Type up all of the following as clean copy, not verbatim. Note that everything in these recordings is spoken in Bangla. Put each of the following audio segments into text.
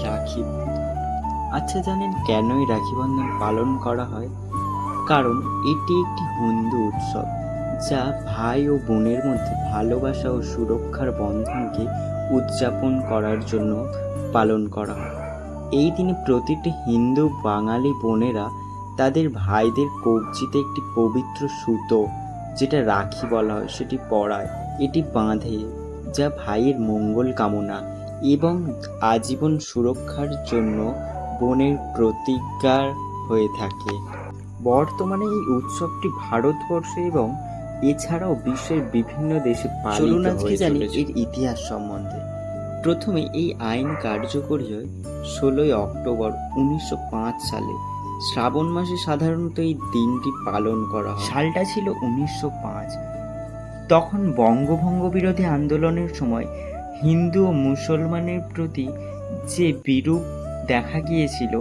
রাখি বন্ধন। আচ্ছা, জানেন কেনই রাখি বন্ধন পালন করা হয়? কারণ এটি একটি হিন্দু উৎসব যা ভাই ও বোনের মধ্যে ভালোবাসা ও সুরক্ষার বন্ধনকে উদযাপন করার জন্য পালন করা হয়। এই দিনে প্রতিটি হিন্দু বাঙালি বোনেরা তাদের ভাইদের কবজিতে একটি পবিত্র সুতো, যেটা রাখি বলা হয়, সেটি পরায়। এটি বাঁধে, যা ভাইয়ের মঙ্গল কামনা এবং আজীবন সুরক্ষার জন্য বোনের প্রতিজ্ঞা হয়ে থাকে। বর্তমানে এই উৎসবটি ভারতবর্ষে এবং এছাড়াও বিশ্বের বিভিন্ন দেশে পালিত হয়ে চলেছে। এর ইতিহাস সম্বন্ধে প্রথমে এই আইন কার্যকরী হয় 16ই অক্টোবর 1905 সালে। শ্রাবণ মাসে সাধারণত এই দিনটি পালন করা হয়। সালটা ছিল 1905। তখন বঙ্গভঙ্গ বিরোধী আন্দোলনের সময় হিন্দু ও মুসলমানের প্রতি যে বিরূপ দেখা গিয়েছিল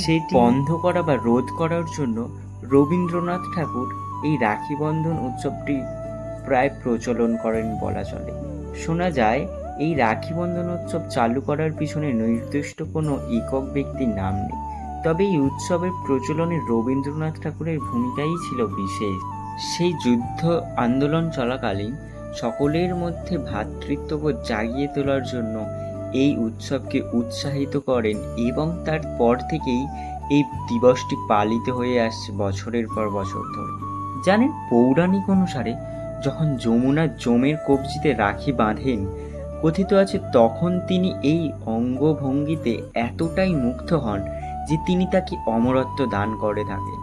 সেটি বন্ধ করা বা রোধ করার জন্য রবীন্দ্রনাথ ঠাকুর এই রাখি বন্ধন উৎসবটি প্রায় প্রচলন করেন বলা চলে। শোনা যায় এই রাখি বন্ধন উৎসব চালু করার পিছনে নির্দিষ্ট কোনো একক ব্যক্তির নাম নেই, তবে এই উৎসবের প্রচলনে রবীন্দ্রনাথ ঠাকুরের ভূমিকাই ছিল বিশেষ। সেই যুদ্ধ আন্দোলন চলাকালীন সকলের মধ্যে ভ্রাতৃত্ববোধ জাগিয়ে তোলার জন্য এই উৎসবকে উৎসাহিত করেন এবং তারপর থেকেই এই দিবসটি পালিত হয়ে আসছে বছরের পর বছর ধরে। জানেন, পৌরাণিক অনুসারে যখন যমুনা যমের কবজিতে রাখি বাঁধেন, কথিত আছে তখন তিনি এই অঙ্গভঙ্গিতে এতটাই মুগ্ধ হন যে তিনি তাকে অমরত্ব দান করে থাকেন,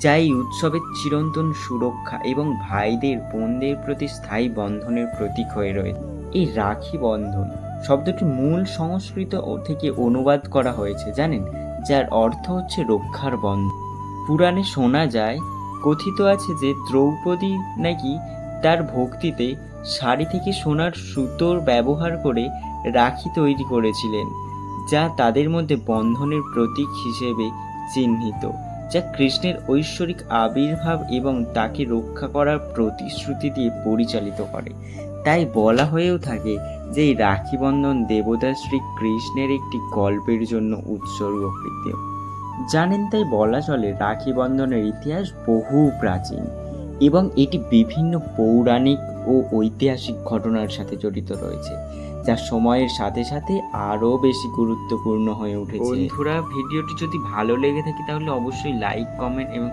যা এই উৎসবের চিরন্তন সুরক্ষা এবং ভাইদের বোনদের প্রতি স্থায়ী বন্ধনের প্রতীক হয়ে রয়েছে। এই রাখি বন্ধন শব্দটি মূল সংস্কৃত থেকে অনুবাদ করা হয়েছে, জানেন, যার অর্থ হচ্ছে রক্ষার বন্ধন। পুরাণে শোনা যায়, কথিত আছে যে দ্রৌপদী নাকি তার ভক্তিতে শাড়ি থেকে সোনার সুতোর ব্যবহার করে রাখি তৈরি করেছিলেন, যা তাদের মধ্যে বন্ধনের প্রতীক হিসেবে চিহ্নিত, যা কৃষ্ণের ঐশ্বরিক আবির্ভাব এবং তাকে রক্ষা করার প্রতিশ্রুতি দিয়ে পরিচালিত করে। তাই বলা হয়েও থাকে যে এই রাখি বন্ধন দেবতা শ্রী কৃষ্ণের একটি গল্পের জন্য উৎসর্গকৃত। জানেন, তাই বলা চলে রাখি বন্ধনের ইতিহাস বহু প্রাচীন এবং এটি বিভিন্ন পৌরাণিক ও ঐতিহাসিক ঘটনার সাথে জড়িত রয়েছে, যা সময়ের সাথে সাথে আরও বেশি গুরুত্বপূর্ণ হয়ে উঠেছে। বন্ধুরা, ভিডিওটি যদি ভালো লেগে থাকে তাহলে অবশ্যই লাইক, কমেন্ট এবং